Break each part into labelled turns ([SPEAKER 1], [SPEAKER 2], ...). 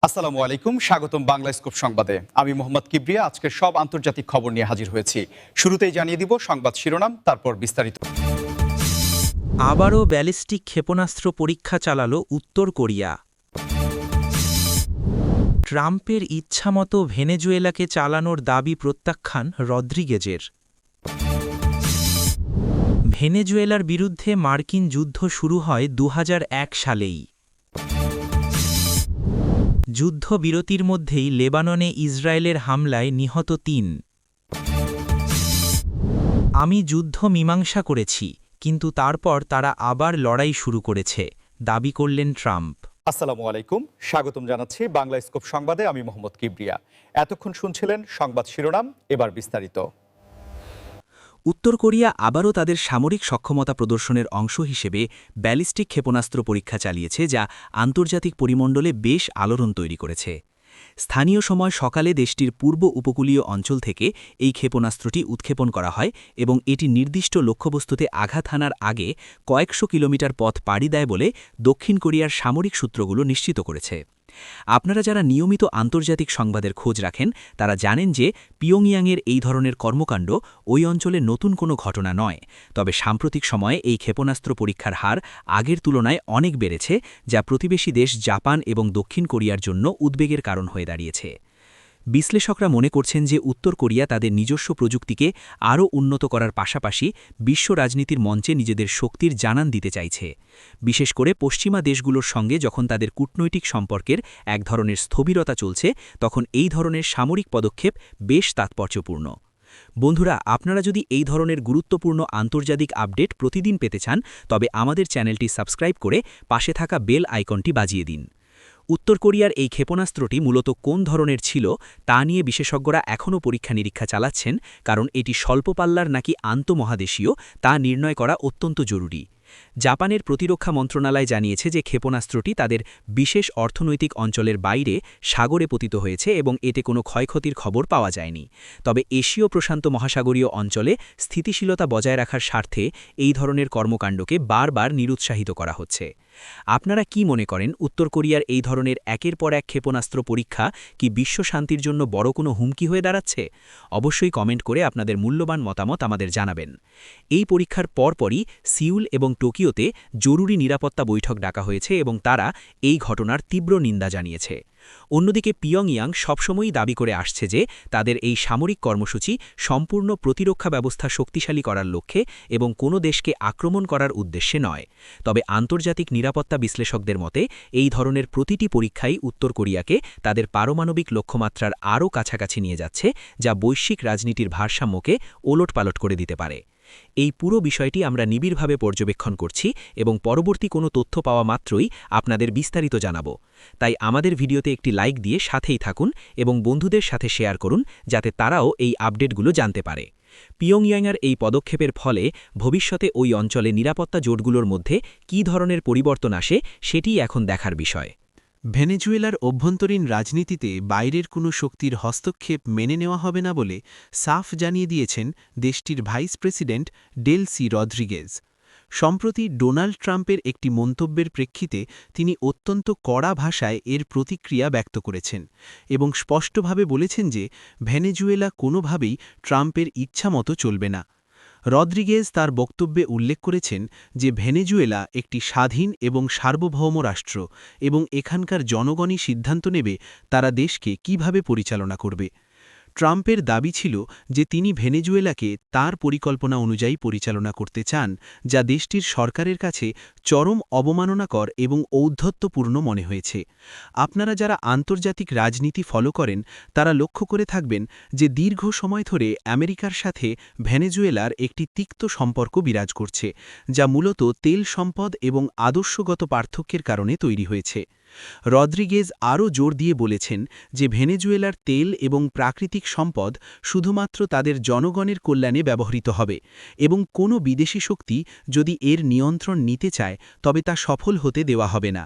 [SPEAKER 1] আসসালামু আলাইকুম, স্বাগতম বাংলা স্কুপ সংবাদে। আমি মোহাম্মদ কিবরিয়া আজকের সব আন্তর্জাতিক খবর নিয়ে হাজির হয়েছি। শুরুতেই জানিয়ে দিব সংবাদ শিরোনাম, তারপর বিস্তারিত।
[SPEAKER 2] আবারও ব্যালিস্টিক ক্ষেপণাস্ত্র পরীক্ষা চালাল উত্তর কোরিয়া। ট্রাম্পের ইচ্ছামতো ভেনেজুয়েলাকে চালানোর দাবি প্রত্যাখ্যান রদ্রিগেজের। ভেনেজুয়েলার বিরুদ্ধে মার্কিন যুদ্ধ শুরু হয় ২০০১ সালেই। যুদ্ধবিরতির মধ্যেই লেবাননে ইসরায়েলের হামলায় নিহত ৩। আমি যুদ্ধ মীমাংসা করেছি, কিন্তু তারপর তারা আবার লড়াই শুরু করেছে, দাবি করলেন ট্রাম্প।
[SPEAKER 1] আসসালামু আলাইকুম, স্বাগতম জানাচ্ছি বাংলা স্কুপ সংবাদে। আমি মোহাম্মদ কিবরিয়া। এতক্ষণ শুনছিলেন সংবাদ শিরোনাম, এবার বিস্তারিত।
[SPEAKER 2] উত্তর কোরিয়া আবারও তাদের সামরিক সক্ষমতা প্রদর্শনের অংশ হিসেবে ব্যালিস্টিক ক্ষেপণাস্ত্র পরীক্ষা চালিয়েছে, যা আন্তর্জাতিক পরিমণ্ডলে বেশ আলোড়ন তৈরি করেছে। স্থানীয় সময় সকালে দেশটির পূর্ব উপকূলীয় অঞ্চল থেকে এই ক্ষেপণাস্ত্রটি উৎক্ষেপণ করা হয় এবং এটি নির্দিষ্ট লক্ষ্যবস্তুতে আঘাত হানার আগে কয়েকশো কিলোমিটার পথ পাড়ি দেয় বলে দক্ষিণ কোরিয়ার সামরিক সূত্রগুলো নিশ্চিত করেছে। আপনারা যারা নিয়মিত আন্তর্জাতিক সংবাদের খোঁজ রাখেন তারা জানেন যে পিয়ংইয়াংয়ের এই ধরনের কর্মকাণ্ড ওই অঞ্চলে নতুন কোনো ঘটনা নয়, তবে সাম্প্রতিক সময়ে এই ক্ষেপণাস্ত্র পরীক্ষার হার আগের তুলনায় অনেক বেড়েছে, যা প্রতিবেশী দেশ জাপান এবং দক্ষিণ কোরিয়ার জন্য উদ্বেগের কারণ হয়ে দাঁড়িয়েছে। বিশ্লেষকরা মনে করছেন যে উত্তর কোরিয়া তাদের নিজস্ব প্রযুক্তিকে আরও উন্নত করার পাশাপাশি বিশ্ব রাজনীতির মঞ্চে নিজেদের শক্তির জানান দিতে চাইছে। বিশেষ করে পশ্চিমা দেশগুলোর সঙ্গে যখন তাদের কূটনৈতিক সম্পর্কের এক ধরনের স্থবিরতা চলছে, তখন এই ধরনের সামরিক পদক্ষেপ বেশ তাৎপর্যপূর্ণ। বন্ধুরা, আপনারা যদি এই ধরনের গুরুত্বপূর্ণ আন্তর্জাতিক আপডেট প্রতিদিন পেতে চান, তবে আমাদের চ্যানেলটি সাবস্ক্রাইব করে পাশে থাকা বেল আইকনটি বাজিয়ে দিন। উত্তর কোরিয়ার এই ক্ষেপণাস্ত্রটি মূলত কোন ধরনের ছিল তা নিয়ে বিশেষজ্ঞরা এখনও পরীক্ষা-নিরীক্ষা চালাচ্ছেন, কারণ এটি স্বল্প পাল্লার নাকি আন্তঃমহাদেশীয় তা নির্ণয় করা অত্যন্ত জরুরি। জাপানের প্রতিরক্ষা মন্ত্রণালয় জানিয়েছে যে ক্ষেপণাস্ত্রটি তাদের বিশেষ অর্থনৈতিক অঞ্চলের বাইরে সাগরে পতিত হয়েছে এবং এতে কোনো ক্ষয়ক্ষতির খবর পাওয়া যায়নি। তবে এশীয় প্রশান্ত মহাসাগরীয় অঞ্চলে স্থিতিশীলতা বজায় রাখার স্বার্থে এই ধরনের কর্মকাণ্ডকে বারবার নিরুৎসাহিত করা হচ্ছে। আপনারা কি মনে করেন, উত্তর কোরিয়ার এই ধরনের একের পর এক ক্ষেপণাস্ত্র পরীক্ষা কি বিশ্ব শান্তির জন্য বড় কোনো হুমকি হয়ে দাঁড়াচ্ছে? অবশ্যই কমেন্ট করে আপনাদের মূল্যবান মতামত আমাদের জানাবেন। এই পরীক্ষার পরপরই সিউল এবং টোকিওতে জরুরি নিরাপত্তা বৈঠক ডাকা হয়েছে এবং তারা এই ঘটনার তীব্র নিন্দা জানিয়েছে। অন্যদিকে পিয়ংইয়াং সবসময়ই দাবি করে আসছে যে তাদের এই সামরিক কর্মসূচি সম্পূর্ণ প্রতিরক্ষা ব্যবস্থা শক্তিশালী করার লক্ষ্যে এবং কোনো দেশকে আক্রমণ করার উদ্দেশ্যে নয়। তবে আন্তর্জাতিক নিরাপত্তা বিশ্লেষকদের মতে এই ধরনের প্রতিটি পরীক্ষাই উত্তর কোরিয়াকে তাদের পারমাণবিক লক্ষ্যমাত্রার আরও কাছাকাছি নিয়ে যাচ্ছে, যা বৈশ্বিক রাজনীতির ভারসাম্যকে ওলটপালট করে দিতে পারে। এই পুরো বিষয়টি আমরা নিবিড়ভাবে পর্যবেক্ষণ করছি এবং পরবর্তী কোনো তথ্য পাওয়া মাত্রই আপনাদের বিস্তারিত জানাব। তাই আমাদের ভিডিওতে একটি লাইক দিয়ে সাথেই থাকুন এবং বন্ধুদের সাথে শেয়ার করুন, যাতে তারাও এই আপডেটগুলো জানতে পারে। পিয়ংইয়াংয়ের এই পদক্ষেপের ফলে ভবিষ্যতে ওই অঞ্চলে নিরাপত্তা জোটগুলোর মধ্যে কী ধরনের পরিবর্তন আসে সেটিই এখন দেখার বিষয়।
[SPEAKER 3] ভেনেজুয়েলার অভ্যন্তরীণ রাজনীতিতে বাইরের কোনো শক্তির হস্তক্ষেপ মেনে নেওয়া হবে না বলে সাফ জানিয়ে দিয়েছেন দেশটির ভাইস প্রেসিডেন্ট ডেলসি রদ্রিগেজ। সম্প্রতি ডোনাল্ড ট্রাম্পের একটি মন্তব্যের প্রেক্ষিতে তিনি অত্যন্ত কড়া ভাষায় এর প্রতিক্রিয়া ব্যক্ত করেছেন এবং স্পষ্টভাবে বলেছেন যে ভেনেজুয়েলা কোনোভাবেই ট্রাম্পের ইচ্ছামতো চলবে না। রদ্রিগেজ তার বক্তব্যে উল্লেখ করেছেন যে ভেনেজুয়েলা একটি স্বাধীন এবং সার্বভৌম রাষ্ট্র এবং এখানকার জনগণই সিদ্ধান্ত নেবে তারা দেশকে কিভাবে পরিচালনা করবে। ট্রাম্পের দাবি ছিল যে তিনি ভেনেজুয়েলাকে তার পরিকল্পনা অনুযায়ী পরিচালনা করতে চান, যা দেশটির সরকারের কাছে চরম অবমাননাকর এবং ঔদ্ধত্যপূর্ণ মনে হয়েছে। আপনারা যারা আন্তর্জাতিক রাজনীতি ফলো করেন তারা লক্ষ্য করে থাকবেন যে দীর্ঘ সময় ধরে আমেরিকার সাথে ভেনেজুয়েলার একটি তিক্ত সম্পর্ক বিরাজ করছে, যা মূলত তেল সম্পদ এবং আদর্শগত পার্থক্যের কারণে তৈরি হয়েছে। রদ্রিগেজ আরও জোর দিয়ে বলেছেন যে ভেনেজুয়েলার তেল এবং প্রাকৃতিক সম্পদ শুধুমাত্র তাদের জনগণের কল্যাণে ব্যবহৃত হবে এবং কোনো বিদেশি শক্তি যদি এর নিয়ন্ত্রণ নিতে চায় তবে তা সফল হতে দেওয়া হবে না।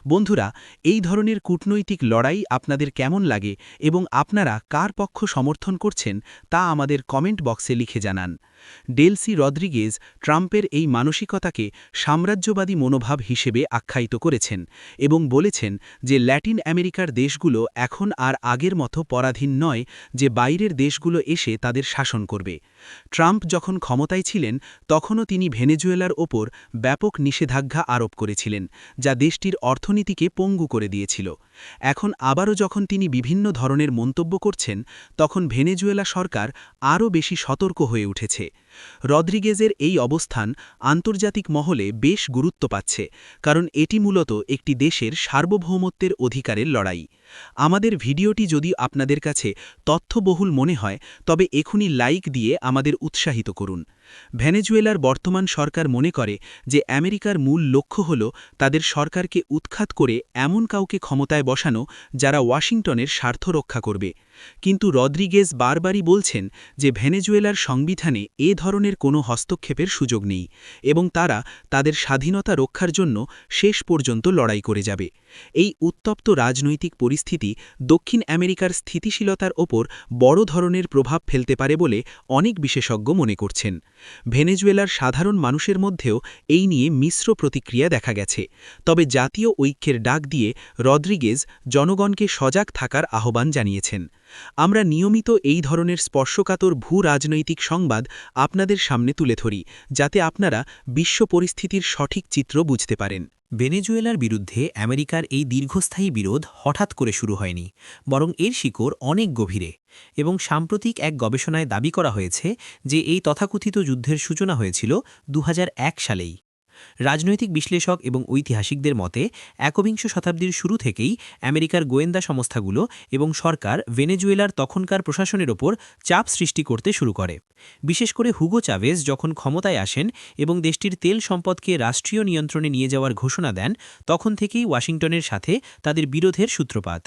[SPEAKER 3] বন্ধুরা, এই ধরনের কূটনৈতিক লড়াই আপনাদের কেমন লাগে এবং আপনারা কার পক্ষ সমর্থন করছেন তা আমাদের কমেন্ট বক্সে লিখে জানান। ডেলসি রদ্রিগেজ ট্রাম্পের এই মানসিকতাকে সাম্রাজ্যবাদী মনোভাব হিসেবে আখ্যায়িত করেছেন এবং বলেছেন যে ল্যাটিন আমেরিকার দেশগুলো এখন আর আগের মতো পরাধীন নয় যে বাইরের দেশগুলো এসে তাদের শাসন করবে। ট্রাম্প যখন ক্ষমতায় ছিলেন তখনও তিনি ভেনেজুয়েলার ওপর ব্যাপক নিষেধাজ্ঞা আরোপ করেছিলেন, যা দেশটির অর্থনীতিকে পঙ্গু করে দিয়েছিল। এখন আবারও যখন তিনি বিভিন্ন ধরনের মন্তব্য করছেন, তখন ভেনেজুয়েলা সরকার আরও বেশি সতর্ক হয়ে উঠেছে। রদ্রিগেজের এই অবস্থান আন্তর্জাতিক মহলে বেশ গুরুত্ব পাচ্ছে, কারণ এটি মূলত একটি দেশের সার্বভৌমত্বের অধিকারের লড়াই। আমাদের ভিডিওটি যদি আপনাদের কাছে তথ্যবহুল মনে হয় তবে এখনই লাইক দিয়ে আমাদের উৎসাহিত করুন। ভেনেজুয়েলার বর্তমান সরকার মনে করে যে আমেরিকার মূল লক্ষ্য হল তাদের সরকারকে উৎখাত করে এমন কাউকে ক্ষমতায় বসানো যারা ওয়াশিংটনের স্বার্থ রক্ষা করবে। কিন্তু রদ্রিগেজ বারবারই বলছেন যে ভেনেজুয়েলার সংবিধানে এ ধরনের কোনো হস্তক্ষেপের সুযোগ নেই এবং তারা তাদের স্বাধীনতা রক্ষার জন্য শেষ পর্যন্ত লড়াই করে যাবে। এই উত্তপ্ত রাজনৈতিক পরিস্থিতি দক্ষিণ আমেরিকার স্থিতিশীলতার ওপর বড় ধরনের প্রভাব ফেলতে পারে বলে অনেক বিশেষজ্ঞ মনে করছেন। ভেনেজুয়েলার সাধারণ মানুষের মধ্যেও এই নিয়ে মিশ্র প্রতিক্রিয়া দেখা গেছে, তবে জাতীয় ঐক্যের ডাক দিয়ে রদ্রিগেজ জনগণকে সজাগ থাকার আহ্বান জানিয়েছেন। আমরা নিয়মিত এই ধরনের স্পর্শকাতর ভূ-রাজনৈতিক সংবাদ আপনাদের সামনে তুলে ধরি, যাতে আপনারা বিশ্ব পরিস্থিতির সঠিক চিত্র বুঝতে পারেন।
[SPEAKER 2] ভেনেজুয়েলার বিরুদ্ধে আমেরিকার এই দীর্ঘস্থায়ী বিরোধ হঠাৎ করে শুরু হয়নি, বরং এর শিকড় অনেক গভীরে। এবং সাম্প্রতিক এক গবেষণায় দাবি করা হয়েছে যে এই তথাকথিত যুদ্ধের সূচনা হয়েছিল ২০০১ সালেই। রাজনৈতিক বিশ্লেষক এবং ঐতিহাসিকদের মতে একবিংশ শতাব্দীর শুরু থেকেই আমেরিকার গোয়েন্দা সংস্থাগুলো এবং সরকার ভেনেজুয়েলার তখনকার প্রশাসনের ওপর চাপ সৃষ্টি করতে শুরু করে। বিশেষ করে হুগো চাভেজ যখন ক্ষমতায় আসেন এবং দেশটির তেল সম্পদকে রাষ্ট্রীয় নিয়ন্ত্রণে নিয়ে যাওয়ার ঘোষণা দেন, তখন থেকেই ওয়াশিংটনের সাথে তাদের বিরোধের সূত্রপাত।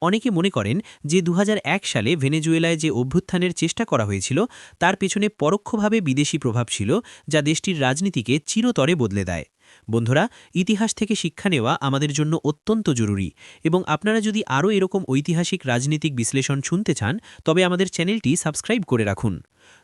[SPEAKER 2] অনেকে মনে করেন যে ২০০১ সালে ভেনেজুয়েলায় যে অভ্যুত্থানের চেষ্টা করা হয়েছিল তার পেছনে পরোক্ষভাবে বিদেশি প্রভাব ছিল, যা দেশটির রাজনীতিকে চিরতরে বদলে দেয়। বন্ধুরা, ইতিহাস থেকে শিক্ষা নেওয়া আমাদের জন্য অত্যন্ত জরুরি এবং আপনারা যদি আরও এরকম ঐতিহাসিক রাজনীতিক বিশ্লেষণ শুনতে চান তবে আমাদের চ্যানেলটি সাবস্ক্রাইব করে রাখুন।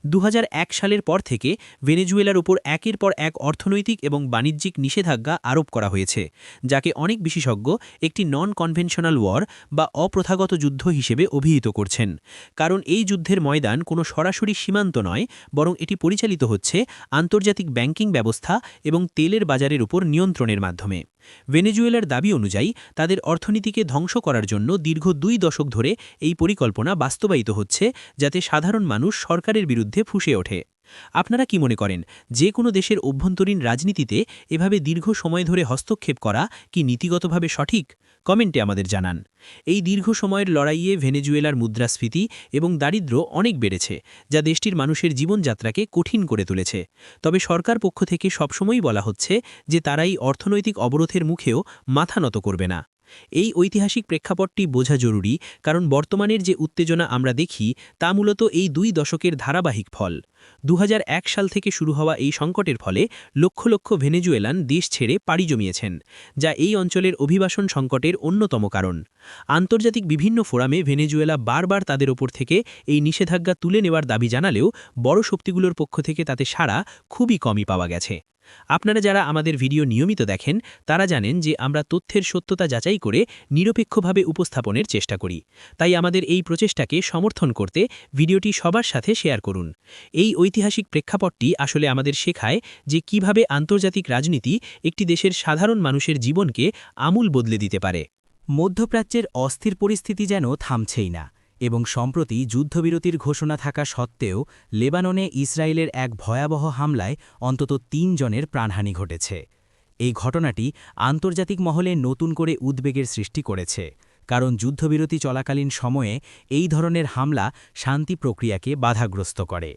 [SPEAKER 2] ২০০১ সালের পর থেকে ভেনেজুয়েলার উপর একের পর এক অর্থনৈতিক এবং বাণিজ্যিক নিষেধাজ্ঞা আরোপ করা হয়েছে, যাকে অনেক বিশেষজ্ঞ একটি নন কনভেনশনাল ওয়ার বা অপ্রথাগত যুদ্ধ হিসেবে অভিহিত করছেন। কারণ এই যুদ্ধের ময়দান কোনো সরাসরি সীমান্ত নয়, বরং এটি পরিচালিত হচ্ছে আন্তর্জাতিক ব্যাংকিং ব্যবস্থা এবং তেলের বাজারের উপর নিয়ন্ত্রণের মাধ্যমে। ভেনেজুয়েলার দাবি অনুযায়ী তাদের অর্থনীতিকে ধ্বংস করার জন্য দীর্ঘ ২ দশক ধরে এই পরিকল্পনা বাস্তবায়িত হচ্ছে, যাতে সাধারণ মানুষ সরকারের বিরুদ্ধে ফুঁসে ওঠে। আপনারা কি মনে করেন, যে কোনো দেশের অভ্যন্তরীণ রাজনীতিতে এভাবে দীর্ঘ সময় ধরে হস্তক্ষেপ করা কি নীতিগতভাবে সঠিক? কমেন্টে আমাদের জানান। এই দীর্ঘ সময়ের লড়াইয়ে ভেনেজুয়েলার মুদ্রাস্ফীতি এবং দারিদ্র্য অনেক বেড়েছে, যা দেশটির মানুষের জীবনযাত্রাকে কঠিন করে তুলেছে। তবে সরকার পক্ষ থেকে সবসময়ই বলা হচ্ছে যে তারা এই অর্থনৈতিক অবরোধের মুখেও মাথা নত করবে না। এই ঐতিহাসিক প্রেক্ষাপটটি বোঝা জরুরি, কারণ বর্তমানের যে উত্তেজনা আমরা দেখি তা মূলত এই ২ দশকের ধারাবাহিক ফল। ২০০১ সাল থেকে শুরু হওয়া এই সংকটের ফলে লক্ষ লক্ষ ভেনেজুয়েলান দেশ ছেড়ে পাড়ি জমিয়েছেন, যা এই অঞ্চলের অভিবাসন সংকটের অন্যতম কারণ। আন্তর্জাতিক বিভিন্ন ফোরামে ভেনেজুয়েলা বারবার তাদের ওপর থেকে এই নিষেধাজ্ঞা তুলে নেওয়ার দাবি জানালেও বড় শক্তিগুলোর পক্ষ থেকে তাতে সাড়া খুবই কমই পাওয়া গেছে। আপনারা যারা আমাদের ভিডিও নিয়মিত দেখেন তারা জানেন যে আমরা তথ্যের সত্যতা যাচাই করে নিরপেক্ষভাবে উপস্থাপনের চেষ্টা করি। তাই আমাদের এই প্রচেষ্টাকে সমর্থন করতে ভিডিওটি সবার সাথে শেয়ার করুন। এই ঐতিহাসিক প্রেক্ষাপটটি আসলে আমাদের শেখায় যে কিভাবে আন্তর্জাতিক রাজনীতি একটি দেশের সাধারণ মানুষের জীবনকে আমূল বদলে দিতে পারে।
[SPEAKER 4] মধ্যপ্রাচ্যের অস্থির পরিস্থিতি যেন থামছেই না এবং সম্প্রতি যুদ্ধবিরতির ঘোষণা থাকা সত্ত্বেও লেবাননে ইসরায়েলের এক ভয়াবহ হামলায় অন্তত ৩ জনের প্রাণহানি ঘটেছে। এই ঘটনাটি আন্তর্জাতিক মহলে নতুন করে উদ্বেগের সৃষ্টি করেছে, কারণ যুদ্ধবিরতি চলাকালীন সময়ে এই ধরনের হামলা শান্তি প্রক্রিয়াকে বাধাগ্রস্ত করে।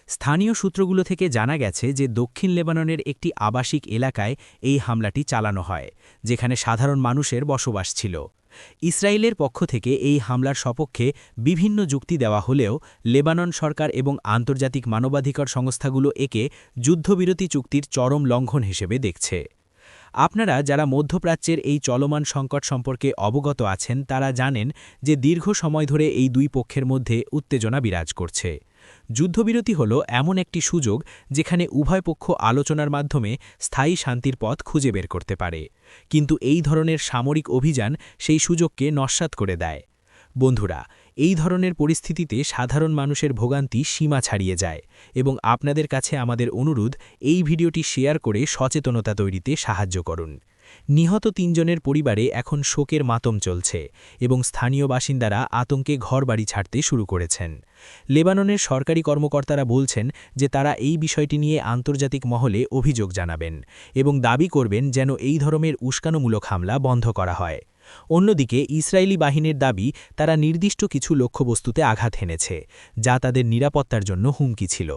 [SPEAKER 4] স্থানীয় সূত্রগুলো থেকে জানা গেছে যে দক্ষিণ লেবাননের একটি আবাসিক এলাকায় এই হামলাটি চালানো হয়, যেখানে সাধারণ মানুষের বসবাস ছিল। ইসরায়েলের পক্ষ থেকে এই হামলার সপক্ষে বিভিন্ন যুক্তি দেওয়া হলেও লেবানন সরকার এবং আন্তর্জাতিক মানবাধিকার সংস্থাগুলো একে যুদ্ধবিরতি চুক্তির চরম লঙ্ঘন হিসেবে দেখছে। আপনারা যারা মধ্যপ্রাচ্যের এই চলমান সংকট সম্পর্কে অবগত আছেন তারা জানেন যে দীর্ঘ সময় ধরে এই দুই পক্ষের মধ্যে উত্তেজনা বিরাজ করছে। যুদ্ধবিরতি হল এমন একটি সুযোগ যেখানে উভয় পক্ষ আলোচনার মাধ্যমে স্থায়ী শান্তির পথ খুঁজে বের করতে পারে, কিন্তু এই ধরনের সামরিক অভিযান সেই সুযোগকে নস্যাৎ করে দেয়। বন্ধুরা, এই ধরনের পরিস্থিতিতে সাধারণ মানুষের ভোগান্তি সীমা ছাড়িয়ে যায় এবং আপনাদের কাছে আমাদের অনুরোধ, এই ভিডিওটি শেয়ার করে সচেতনতা তৈরিতে সাহায্য করুন। নিহত ৩ জনের পরিবারে এখন শোকের মাতম চলছে এবং স্থানীয় বাসিন্দারা আতঙ্কে ঘরবাড়ি ছাড়তে শুরু করেছেন। লেবাননের সরকারি কর্মকর্তারা বলছেন যে তারা এই বিষয়টি নিয়ে আন্তর্জাতিক মহলে অভিযোগ জানাবেন এবং দাবি করবেন যেন এই ধরনের উস্কানোমূলক হামলা বন্ধ করা হয়। অন্যদিকে ইসরায়েলি বাহিনীর দাবি তারা নির্দিষ্ট কিছু লক্ষ্যবস্তুতে আঘাত হেনেছে, যা তাদের নিরাপত্তার জন্য হুমকি ছিল।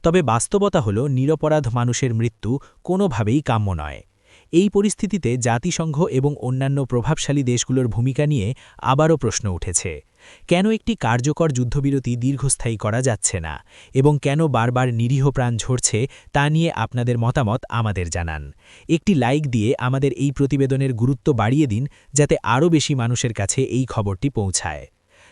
[SPEAKER 4] তবে বাস্তবতা হল নিরপরাধ মানুষের মৃত্যু কোনোভাবেই কাম্য নয়। এই পরিস্থিতিতে জাতিসংঘ এবং অন্যান্য প্রভাবশালী দেশগুলোর ভূমিকা নিয়ে আবারও প্রশ্ন উঠেছে। কেন একটি কার্যকর যুদ্ধবিরতি দীর্ঘস্থায়ী করা যাচ্ছে না এবং কেন বারবার নিরীহ প্রাণ ঝরছে তা নিয়ে আপনাদের মতামত আমাদের জানান। একটি লাইক দিয়ে আমাদের এই প্রতিবেদনের গুরুত্ব বাড়িয়ে দিন যাতে আরও বেশি মানুষের কাছে এই খবরটি পৌঁছায়।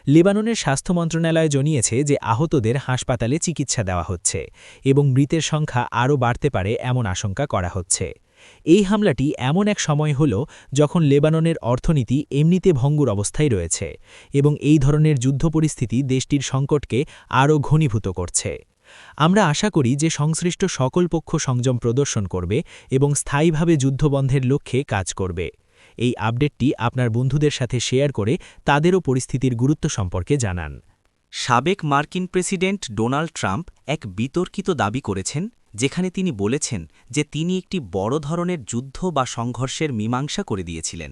[SPEAKER 4] লেবাননের স্বাস্থ্য মন্ত্রণালয় জানিয়েছে যে আহতদের হাসপাতালে চিকিৎসা দেওয়া হচ্ছে এবং মৃতের সংখ্যা আরও বাড়তে পারে এমন আশঙ্কা করা হচ্ছে। এই হামলাটি এমন এক সময় হল যখন লেবাননের অর্থনীতি এমনিতে ভঙ্গুর অবস্থায় রয়েছে এবং এই ধরনের যুদ্ধ পরিস্থিতি দেশটির সংকটকে আরও ঘনীভূত করছে। আমরা আশা করি যে সংশ্লিষ্ট সকল পক্ষ সংযম প্রদর্শন করবে এবং স্থায়ীভাবে যুদ্ধবন্ধের লক্ষ্যে কাজ করবে। এই আপডেটটি আপনার বন্ধুদের সাথে শেয়ার করে তাদেরও পরিস্থিতির গুরুত্ব সম্পর্কে জানান।
[SPEAKER 2] সাবেক মার্কিন প্রেসিডেন্ট ডোনাল্ড ট্রাম্প এক বিতর্কিত দাবি করেছেন, যেখানে তিনি বলেছেন যে তিনি একটি বড় ধরনের যুদ্ধ বা সংঘর্ষের মীমাংসা করে দিয়েছিলেন,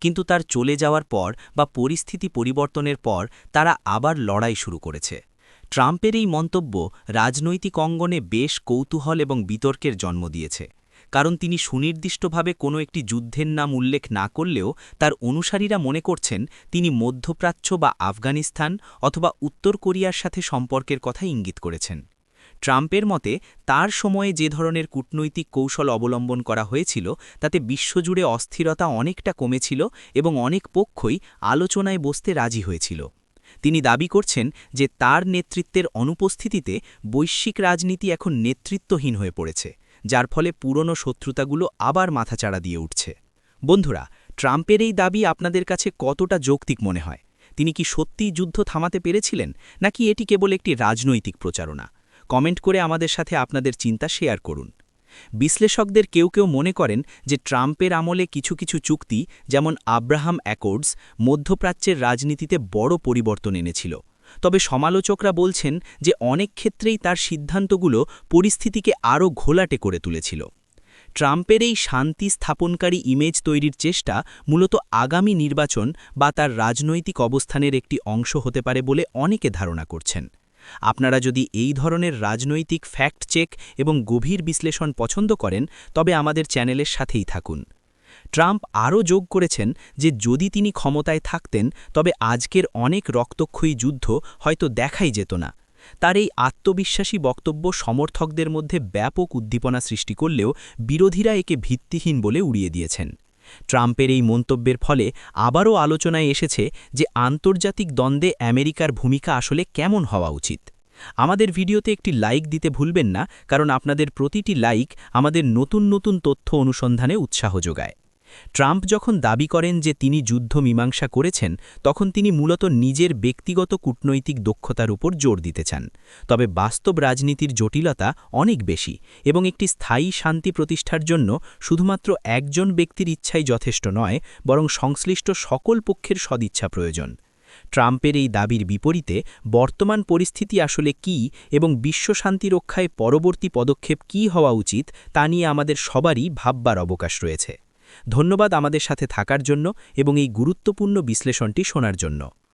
[SPEAKER 2] কিন্তু তার চলে যাওয়ার পর বা পরিস্থিতি পরিবর্তনের পর তারা আবার লড়াই শুরু করেছে। ট্রাম্পের এই মন্তব্য রাজনৈতিক অঙ্গনে বেশ কৌতূহল এবং বিতর্কের জন্ম দিয়েছে, কারণ তিনি সুনির্দিষ্টভাবে কোনো একটি যুদ্ধের নাম উল্লেখ না করলেও তার অনুসারীরা মনে করছেন তিনি মধ্যপ্রাচ্য বা আফগানিস্তান অথবা উত্তর কোরিয়ার সাথে সম্পর্কের কথা ইঙ্গিত করেছেন। ট্রাম্পের মতে তার সময়ে যে ধরনের কূটনৈতিক কৌশল অবলম্বন করা হয়েছিল তাতে বিশ্বজুড়ে অস্থিরতা অনেকটা কমেছিল এবং অনেক পক্ষই আলোচনায় বসতে রাজি হয়েছিল। তিনি দাবি করছেন যে তার নেতৃত্বের অনুপস্থিতিতে বৈশ্বিক রাজনীতি এখন নেতৃত্বহীন হয়ে পড়েছে, যার ফলে পুরনো শত্রুতাগুলো আবার মাথাচাড়া দিয়ে উঠছে। বন্ধুরা, ট্রাম্পের এই দাবি আপনাদের কাছে কতটা যৌক্তিক মনে হয়? তিনি কি সত্যিই যুদ্ধ থামাতে পেরেছিলেন, নাকি এটি কেবল একটি রাজনৈতিক প্রচারণা? কমেন্ট করে আমাদের সাথে আপনাদের চিন্তা শেয়ার করুন। বিশ্লেষকদের কেউ কেউ মনে করেন যে ট্রাম্পের আমলে কিছু কিছু চুক্তি, যেমন আব্রাহাম অ্যাকর্ডস, মধ্যপ্রাচ্যের রাজনীতিতে বড় পরিবর্তন এনেছিল। তবে সমালোচকরা বলছেন যে অনেক ক্ষেত্রেই তার সিদ্ধান্তগুলো পরিস্থিতিকে আরও ঘোলাটে করে তুলেছিল। ট্রাম্পের এই শান্তি স্থাপনকারী ইমেজ তৈরির চেষ্টা মূলত আগামী নির্বাচন বা তার রাজনৈতিক অবস্থানের একটি অংশ হতে পারে বলে অনেকে ধারণা করছেন। আপনারা যদি এই ধরনের রাজনৈতিক ফ্যাক্ট চেক এবং গভীর বিশ্লেষণ পছন্দ করেন তবে আমাদের চ্যানেলের সাথেই থাকুন। ট্রাম্প আরও যোগ করেছেন যে যদি তিনি ক্ষমতায় থাকতেন তবে আজকের অনেক রক্তক্ষয়ী যুদ্ধ হয়তো দেখাই যেত না। তার এই আত্মবিশ্বাসী বক্তব্য সমর্থকদের মধ্যে ব্যাপক উদ্দীপনা সৃষ্টি করলেও বিরোধীরা একে ভিত্তিহীন বলে উড়িয়ে দিয়েছেন। ট্রাম্পের এই মন্তব্যের ফলে আবারও আলোচনায় এসেছে যে আন্তর্জাতিক দ্বন্দ্বে আমেরিকার ভূমিকা আসলে কেমন হওয়া উচিত। আমাদের ভিডিওতে একটি লাইক দিতে ভুলবেন না, কারণ আপনাদের প্রতিটি লাইক আমাদের নতুন নতুন তথ্য অনুসন্ধানে উৎসাহ যোগায়। ট্রাম্প যখন দাবি করেন যে তিনি যুদ্ধ মীমাংসা করেছেন, তখন তিনি মূলত নিজের ব্যক্তিগত কূটনৈতিক দক্ষতার উপর জোর দিতে চান। তবে বাস্তব রাজনীতির জটিলতা অনেক বেশি এবং একটি স্থায়ী শান্তি প্রতিষ্ঠার জন্য শুধুমাত্র একজন ব্যক্তির ইচ্ছাই যথেষ্ট নয়, বরং সংশ্লিষ্ট সকল পক্ষের সদিচ্ছা প্রয়োজন। ট্রাম্পের এই দাবির বিপরীতে বর্তমান পরিস্থিতি আসলে কী এবং বিশ্ব শান্তি রক্ষায় পরবর্তী পদক্ষেপ কী হওয়া উচিত তা নিয়ে আমাদের সবারই ভাববার অবকাশ রয়েছে। ধন্যবাদ আমাদের সাথে থাকার জন্য এবং এই গুরুত্বপূর্ণ বিশ্লেষণটি শোনার জন্য।